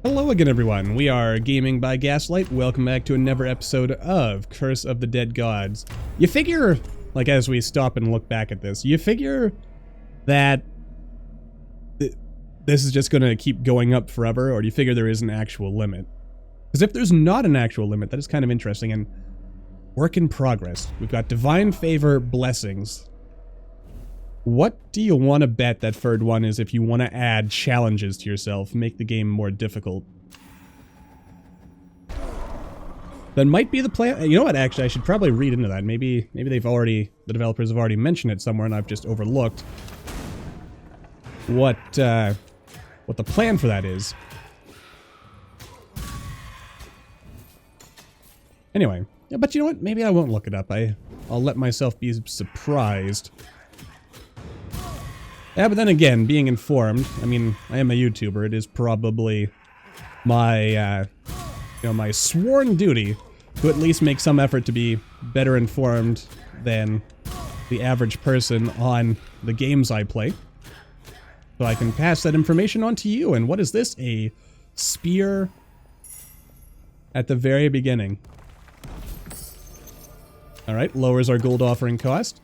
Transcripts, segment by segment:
Hello again, everyone. We are Gaming by Gaslight. Welcome back to another episode of Curse of the Dead Gods. You figure, like, as we stop and look back at this, you figure that this is just going to keep going up forever, or do you figure there is an actual limit? Because if there's not an actual limit, that is kind of interesting, and work in progress. We've got Divine Favor Blessings. What do you want to bet that third one is if you want to add challenges to yourself, make the game more difficult? That might be the plan. You know what, actually, I should probably read into that. Maybe they've already, the developers have already mentioned it somewhere and I've just overlooked what the plan for that is. Anyway, yeah, but you know what? Maybe I won't look it up. I'll let myself be surprised. Yeah, but then again, being informed, I mean, I am a YouTuber. It is probably my, my sworn duty to at least make some effort to be better informed than the average person on the games I play. So I can pass that information on to you. And what is this? A spear at the very beginning. Alright, lowers our gold offering cost.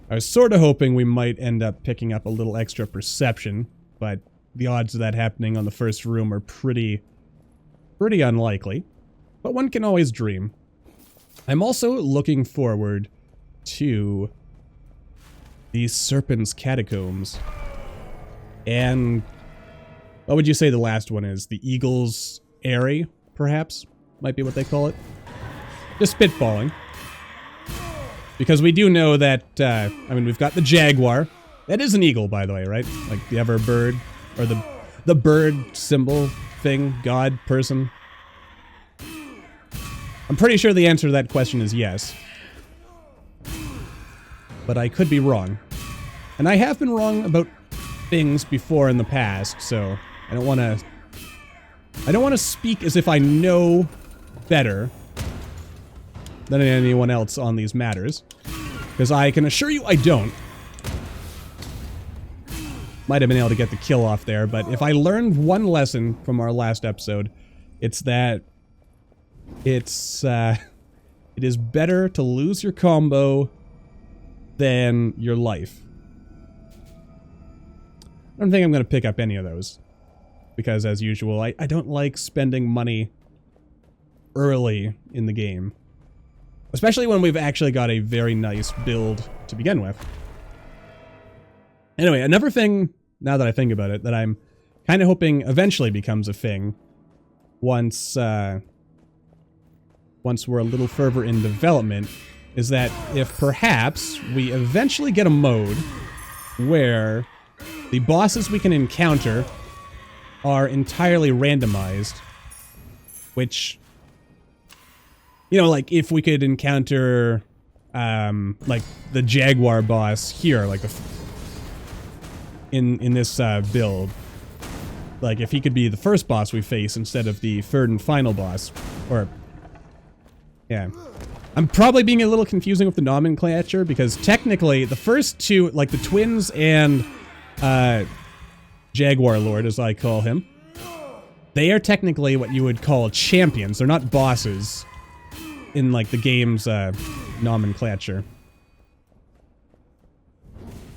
I was sort of hoping we might end up picking up a little extra perception, but the odds of that happening on the first room are pretty unlikely. But one can always dream. I'm also looking forward to the Serpent's Catacombs. And what would you say the last one is? The Eagle's Eyrie, perhaps? Might be what they call it. Just spitballing. Because we do know that, I mean, we've got the jaguar. That is an eagle, by the way, right? Like the ever bird, or the bird symbol thing, god, person. I'm pretty sure the answer to that question is yes. But I could be wrong. And I have been wrong about things before in the past, so I don't want to speak as if I know better than anyone else on these matters, because I can assure you I don't. Might have been able to get the kill off there, but if I learned one lesson from our last episode, it's that it is better to lose your combo than your life. I don't think I'm going to pick up any of those, because as usual, I don't like spending money early in the game. Especially when we've actually got a very nice build to begin with. Anyway, another thing, now that I think about it, that I'm kind of hoping eventually becomes a thing once we're a little further in development, is that if perhaps we eventually get a mode where the bosses we can encounter are entirely randomized, which, you know, like, if we could encounter, like, the Jaguar boss here, like, in this, build. Like, if he could be the first boss we face instead of the third and final boss. Or, yeah. I'm probably being a little confusing with the nomenclature, because technically, the first two, like, the twins and, Jaguar Lord, as I call him, they are technically what you would call champions. They're not bosses in, like, the game's nomenclature.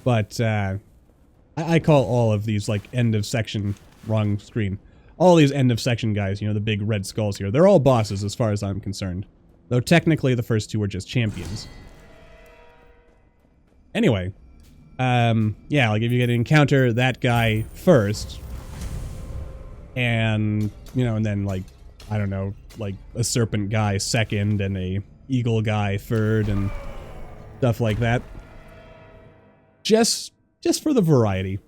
But I call all of these, like, end of section, wrong screen, all these end of section guys, you know, the big red skulls here, they're all bosses as far as I'm concerned, though technically the first two are just champions. Anyway, yeah, like, if you get to encounter that guy first, and, you know, and then, like, I don't know, like a serpent guy second and a eagle guy third and stuff like that. Just for the variety.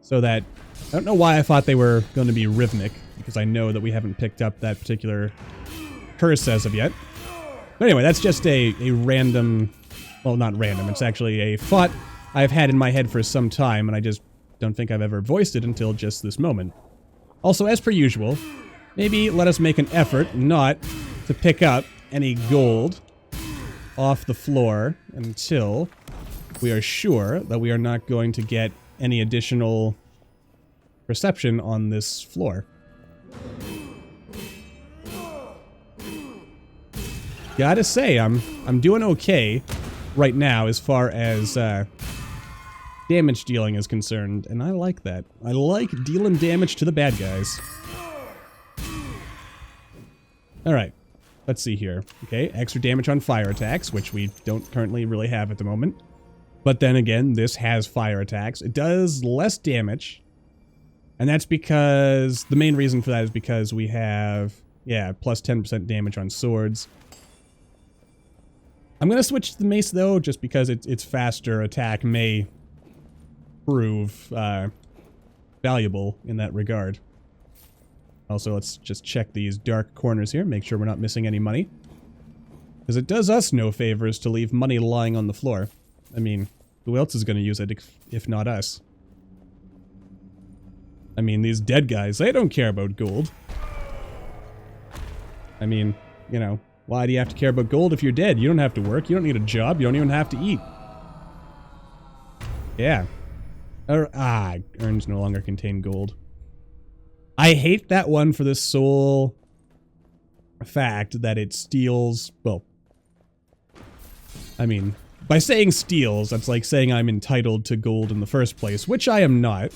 So that, I don't know why I thought they were going to be rhythmic, because I know that we haven't picked up that particular curse as of yet. But anyway, that's just a random, well, not random, it's actually a thought I've had in my head for some time, and I just don't think I've ever voiced it until just this moment. Also, as per usual, maybe let us make an effort not to pick up any gold off the floor until we are sure that we are not going to get any additional perception on this floor. Gotta say, I'm doing okay right now as far as damage dealing is concerned, and I like that. I like dealing damage to the bad guys. Alright, let's see here. Okay, extra damage on fire attacks, which we don't currently really have at the moment. But then again, this has fire attacks. It does less damage, and that's because, the main reason for that is because we have, yeah, plus 10% damage on swords. I'm gonna switch to the mace though, just because its faster attack may prove valuable in that regard. Also, let's just check these dark corners here, make sure we're not missing any money. Because it does us no favors to leave money lying on the floor. I mean, who else is gonna use it if not us? I mean, these dead guys, they don't care about gold. I mean, you know, why do you have to care about gold if you're dead? You don't have to work, you don't need a job, you don't even have to eat. Yeah. Urns no longer contain gold. I hate that one for the sole fact that it steals, well, I mean, by saying steals, that's like saying I'm entitled to gold in the first place, which I am not.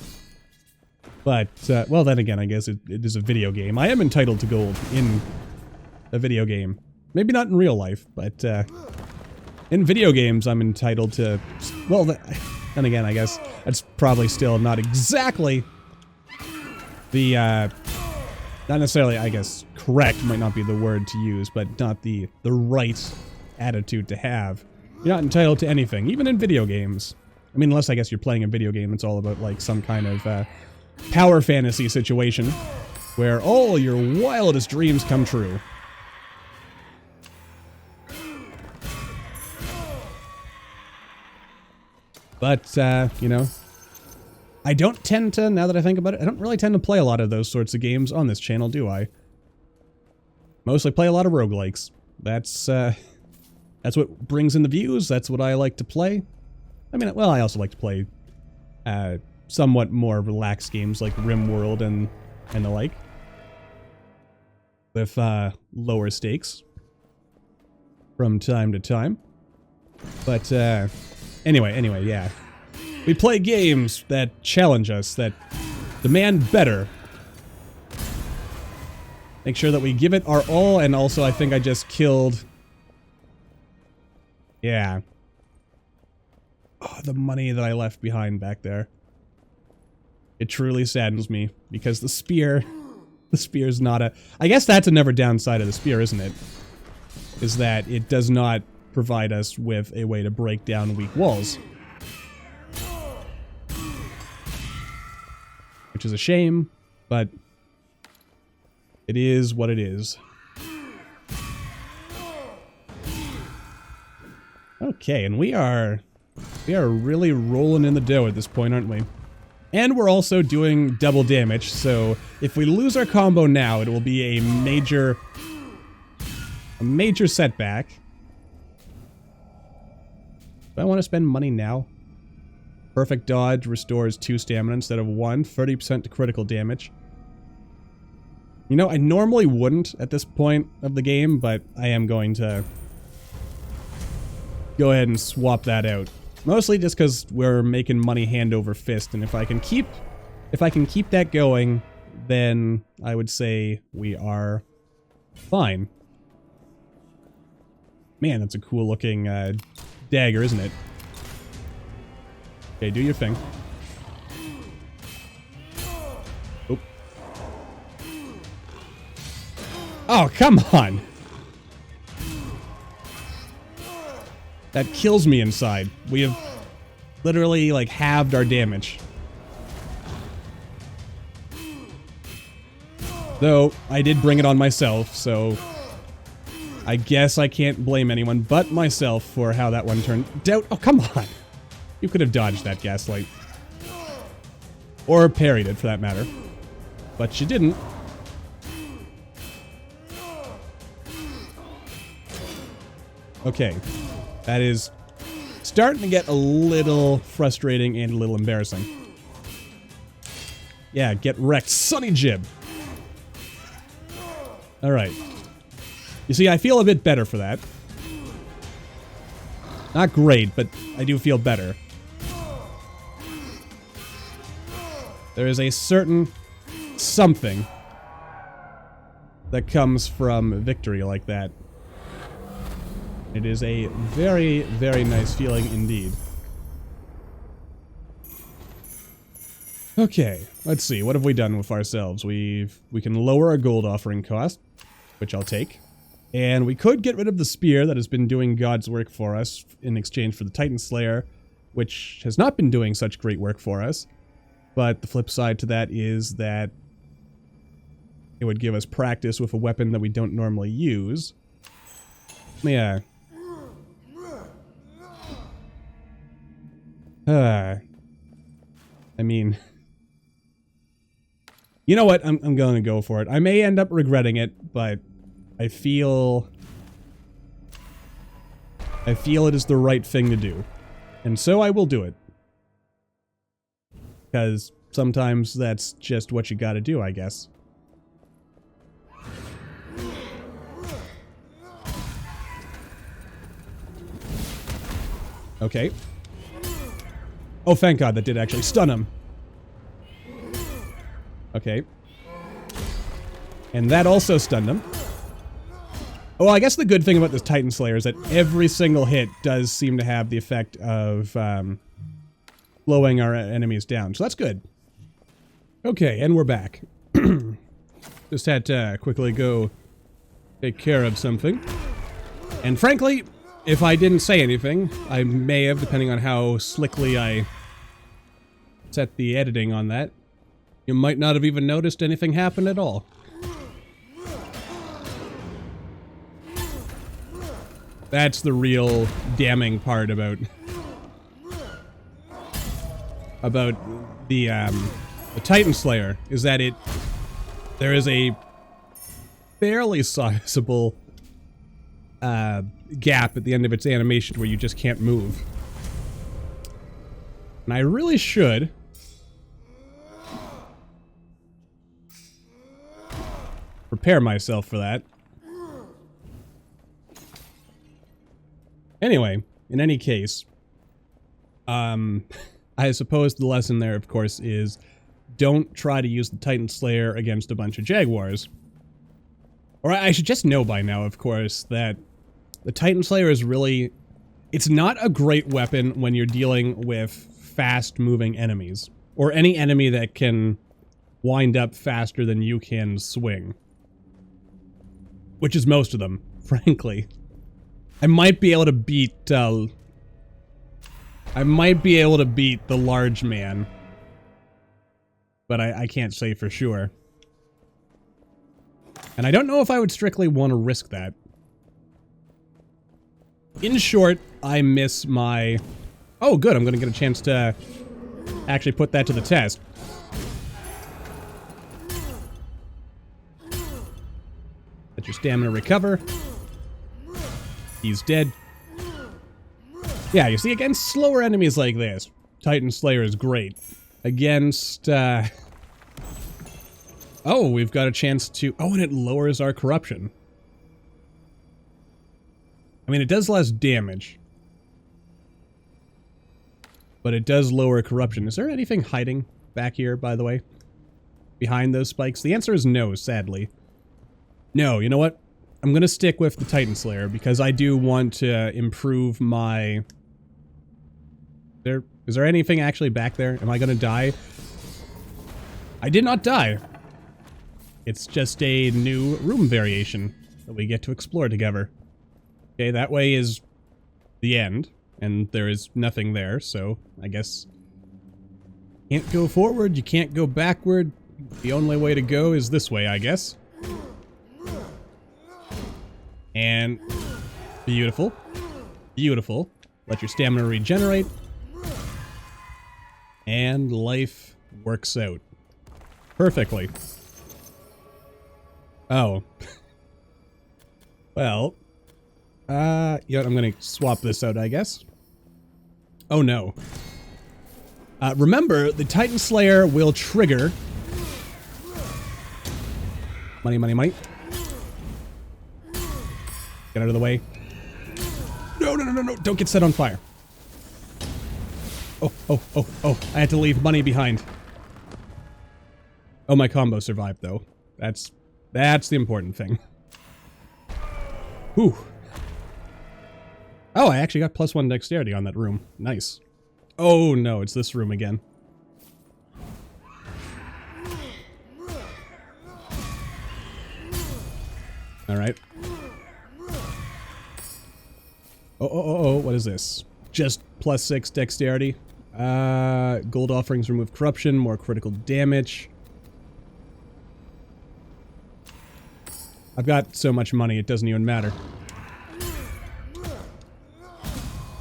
But, well then again, I guess it is a video game. I am entitled to gold in a video game. Maybe not in real life, but, in video games I'm entitled to, well, and again, I guess that's probably still not exactly the, not necessarily, I guess, correct might not be the word to use, but not the right attitude to have. You're not entitled to anything, even in video games. I mean, unless I guess you're playing a video game, it's all about, like, some kind of, power fantasy situation where all your wildest dreams come true. But, you know, I don't tend to, now that I think about it, I don't really tend to play a lot of those sorts of games on this channel, do I? Mostly play a lot of roguelikes. That's what brings in the views, that's what I like to play. I mean, well, I also like to play, somewhat more relaxed games like RimWorld and the like. With, lower stakes. From time to time. But, Anyway, yeah. We play games that challenge us, that demand better. Make sure that we give it our all, and also I think I just killed... Yeah. Oh, the money that I left behind back there. It truly saddens me, because the spear's not a... I guess that's another downside of the spear, isn't it? Is that it does not provide us with a way to break down weak walls. Which is a shame, but it is what it is. Okay, and we are really rolling in the dough at this point, aren't we? And we're also doing double damage, so if we lose our combo now, it will be a major setback. Do I want to spend money now? Perfect dodge restores 2 stamina instead of 1, 30% to critical damage. You know, I normally wouldn't at this point of the game, but I am going to go ahead and swap that out. Mostly just because we're making money hand over fist, and if I can keep that going, then I would say we are fine. Man, that's a cool looking dagger, isn't it? Okay, do your thing. Oop. Oh, come on! That kills me inside. We have literally, like, halved our damage. Though, I did bring it on myself, so I guess I can't blame anyone but myself for how that one turned out. Oh, come on! You could have dodged that gaslight. Or parried it, for that matter. But you didn't. Okay. That is starting to get a little frustrating and a little embarrassing. Yeah, get wrecked. Sunny Jib. Alright. You see, I feel a bit better for that. Not great, but I do feel better. There is a certain something that comes from victory like that. It is a very, very nice feeling indeed. Okay, let's see. What have we done with ourselves? We can lower our gold offering cost, which I'll take. And we could get rid of the spear that has been doing God's work for us in exchange for the Titan Slayer, which has not been doing such great work for us. But the flip side to that is that it would give us practice with a weapon that we don't normally use. Yeah. I mean... You know what? I'm going to go for it. I may end up regretting it, but I feel it is the right thing to do. And so I will do it. Because sometimes that's just what you gotta do, I guess. Okay. Oh, thank God, that did actually stun him. Okay. And that also stunned him. Oh, well, I guess the good thing about this Titan Slayer is that every single hit does seem to have the effect of slowing our enemies down. So that's good. Okay, and we're back. Just had to quickly go take care of something. And frankly, if I didn't say anything, I may have, depending on how slickly I set the editing on that. You might not have even noticed anything happen at all. That's the real damning part about the Titan Slayer, is that there is a fairly sizable gap at the end of its animation where you just can't move. And I really should prepare myself for that. Anyway, in any case, I suppose the lesson there, of course, is don't try to use the Titan Slayer against a bunch of Jaguars. Or I should just know by now, of course, that the Titan Slayer is really... It's not a great weapon when you're dealing with fast-moving enemies. Or any enemy that can wind up faster than you can swing. Which is most of them, frankly. I might be able to beat, the large man. But I can't say for sure. And I don't know if I would strictly want to risk that. In short, I miss my... Oh, good, I'm going to get a chance to actually put that to the test. Let your stamina recover. He's dead. Yeah, you see, against slower enemies like this, Titan Slayer is great. Against, Oh, we've got a chance to... Oh, and it lowers our corruption. I mean, it does less damage. But it does lower corruption. Is there anything hiding back here, by the way? Behind those spikes? The answer is no, sadly. No, you know what? I'm going to stick with the Titan Slayer, because I do want to improve my... Is there anything actually back there? Am I going to die? I did not die. It's just a new room variation that we get to explore together. Okay, that way is the end, and there is nothing there, so I guess... Can't go forward, you can't go backward. The only way to go is this way, I guess. And... Beautiful. Beautiful. Let your stamina regenerate. And life works out. Perfectly. Oh. Well. Yeah, I'm gonna swap this out, I guess. Oh no. Remember, the Titan Slayer will trigger Money, money, money. Get out of the way. No, no, no, no, no. Don't get set on fire. Oh, oh, oh, oh. I had to leave money behind. Oh, my combo survived, though. That's the important thing. Whew. Oh, I actually got +1 dexterity on that room. Nice. Oh, no, it's this room again. Alright. Oh, oh, oh, oh, what is this? Just +6 dexterity. Gold offerings remove corruption, more critical damage. I've got so much money, it doesn't even matter.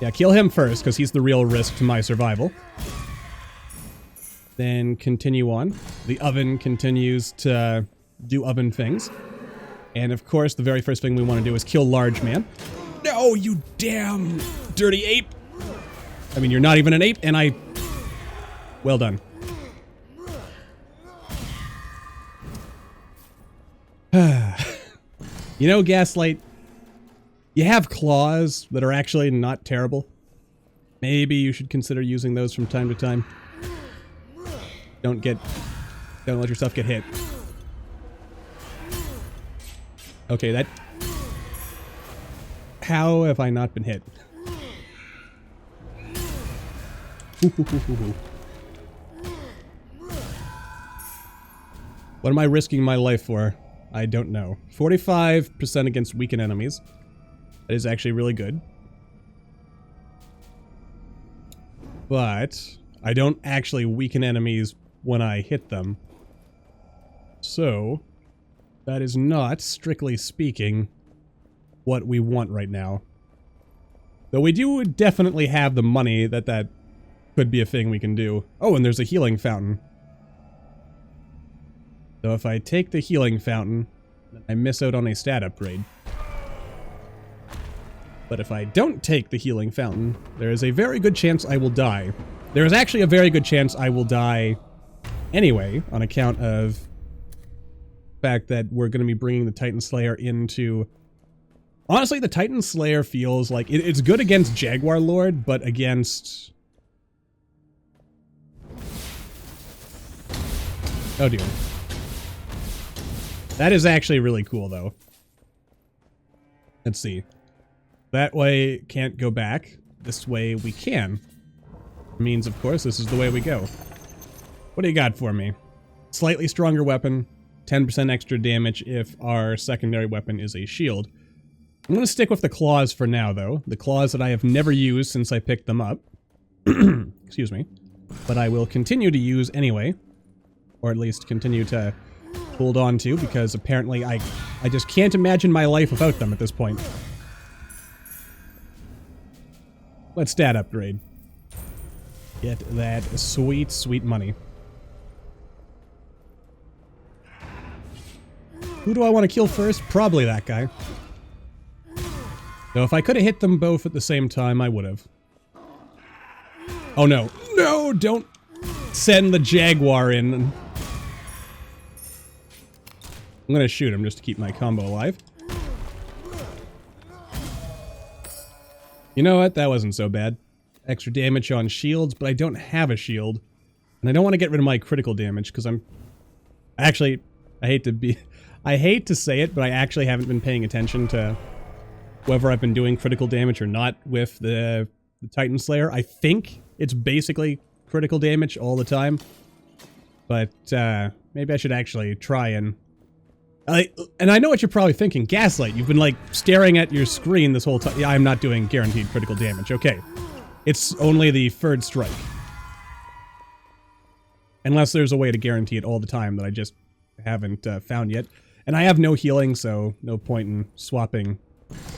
Yeah, kill him first, because he's the real risk to my survival. Then continue on. The oven continues to do oven things. And of course, the very first thing we want to do is kill large man. No, you damn dirty ape! I mean, you're not even an ape, and I... Well done. You know, Gaslight, you have claws that are actually not terrible. Maybe you should consider using those from time to time. Don't let yourself get hit. Okay, that... How have I not been hit? What am I risking my life for? I don't know. 45% against weakened enemies. That is actually really good. But I don't actually weaken enemies when I hit them. So, that is not, strictly speaking, what we want right now. Though we do definitely have the money that could be a thing we can do. Oh, and there's a healing fountain. So if I take the healing fountain, then I miss out on a stat upgrade. But if I don't take the healing fountain, there is a very good chance I will die. There is actually a very good chance I will die anyway, on account of the fact that we're going to be bringing the Titan Slayer into... Honestly, the Titan Slayer feels like... It's good against Jaguar Lord, but against... Oh dear. That is actually really cool, though. Let's see. That way, can't go back. This way, we can. Means, of course, this is the way we go. What do you got for me? Slightly stronger weapon. 10% extra damage if our secondary weapon is a shield. I'm going to stick with the claws for now, though. The claws that I have never used since I picked them up. Excuse me. But I will continue to use anyway. Or at least continue to hold on to, because apparently I just can't imagine my life without them at this point. Let's stat upgrade. Get that sweet, sweet money. Who do I want to kill first? Probably that guy. Though if I could have hit them both at the same time, I would have. Oh no. No, don't send the Jaguar in. I'm gonna shoot him just to keep my combo alive. You know what? That wasn't so bad. Extra damage on shields, but I don't have a shield. And I don't want to get rid of my critical damage, because I'm... Actually, I hate to say it, but I actually haven't been paying attention to whether I've been doing critical damage or not with the Titan Slayer. I think it's basically critical damage all the time. But, maybe I should actually try and... and I know what you're probably thinking. Gaslight, you've been, like, staring at your screen this whole time. Yeah, I'm not doing guaranteed critical damage. Okay. It's only the third strike. Unless there's a way to guarantee it all the time that I just haven't found yet. And I have no healing, so no point in swapping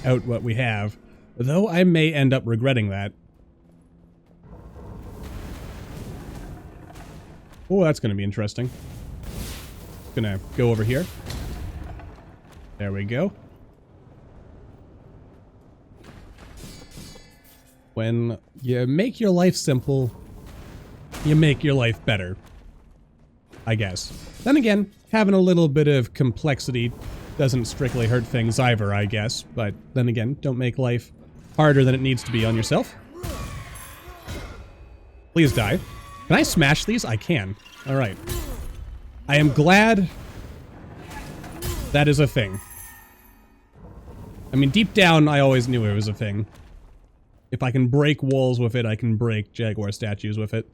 out what we have. Though I may end up regretting that. Oh, that's going to be interesting. Gonna go over here. There we go. When you make your life simple, you make your life better. I guess. Then again, having a little bit of complexity doesn't strictly hurt things either, I guess. But then again, don't make life harder than it needs to be on yourself. Please die. Can I smash these? I can. Alright. I am glad that is a thing. I mean, deep down, I always knew it was a thing. If I can break walls with it, I can break jaguar statues with it.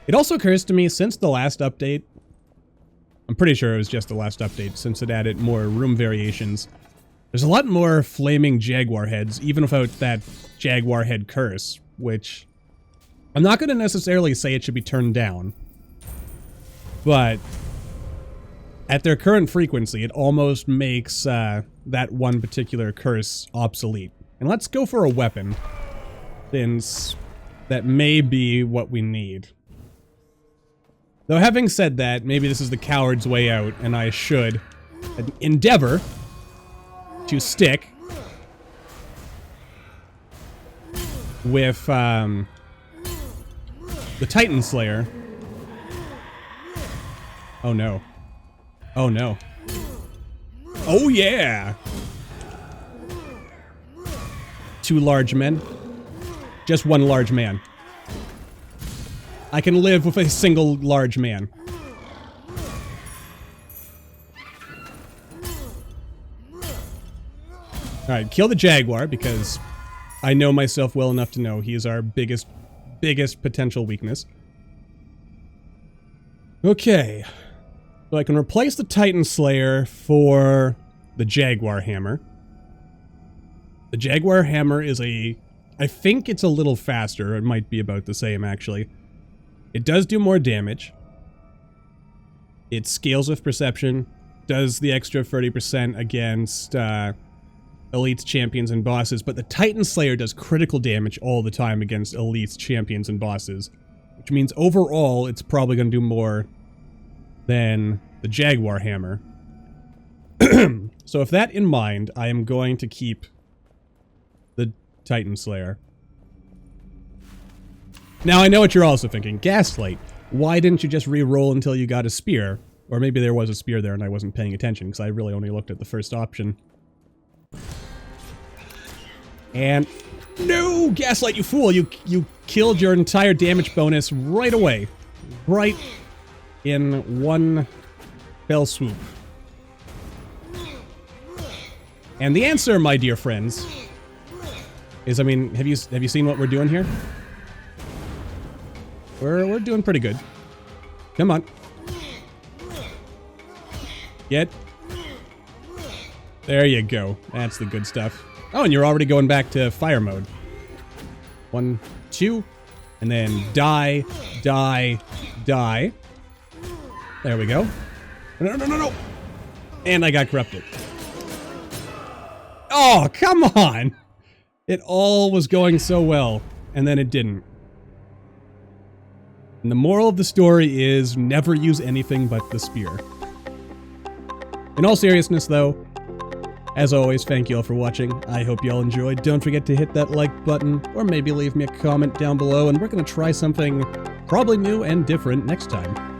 It also occurs to me, since the last update, I'm pretty sure it was just the last update, since it added more room variations, there's a lot more flaming jaguar heads, even without that jaguar head curse, which I'm not going to necessarily say it should be turned down, but at their current frequency, it almost makes that one particular curse obsolete. And let's go for a weapon, since that may be what we need. Though having said that, maybe this is the coward's way out, and I should endeavor to stick with the Titan Slayer. Oh no. Oh no. Oh yeah! 2 large men. Just 1 large man. I can live with a single large man. Alright, kill the jaguar, because I know myself well enough to know he is our biggest potential weakness. Okay. So I can replace the Titan Slayer for the Jaguar Hammer. The Jaguar Hammer is I think it's a little faster. It might be about the same, actually. It does do more damage. It scales with perception. Does the extra 30% against elites, champions, and bosses. But the Titan Slayer does critical damage all the time against elites, champions, and bosses. Which means overall, it's probably going to do more than the Jaguar Hammer. So with that in mind, I am going to keep the Titan Slayer. Now I know what you're also thinking. Gaslight, why didn't you just re-roll until you got a spear? Or maybe there was a spear there and I wasn't paying attention, because I really only looked at the first option. And... no! Gaslight, you fool! You killed your entire damage bonus right away. Right in one fell swoop. And the answer, my dear friends, is, I mean, have you seen what we're doing here? We're doing pretty good. Come on. Get. There you go. That's the good stuff. Oh, and you're already going back to fire mode. 1, 2, and then die, die, die. There we go. No, no, no, no. And I got corrupted. Oh, come on. It all was going so well, and then it didn't. And the moral of the story is never use anything but the spear. In all seriousness, though, as always, thank you all for watching. I hope you all enjoyed. Don't forget to hit that like button, or maybe leave me a comment down below, and we're going to try something probably new and different next time.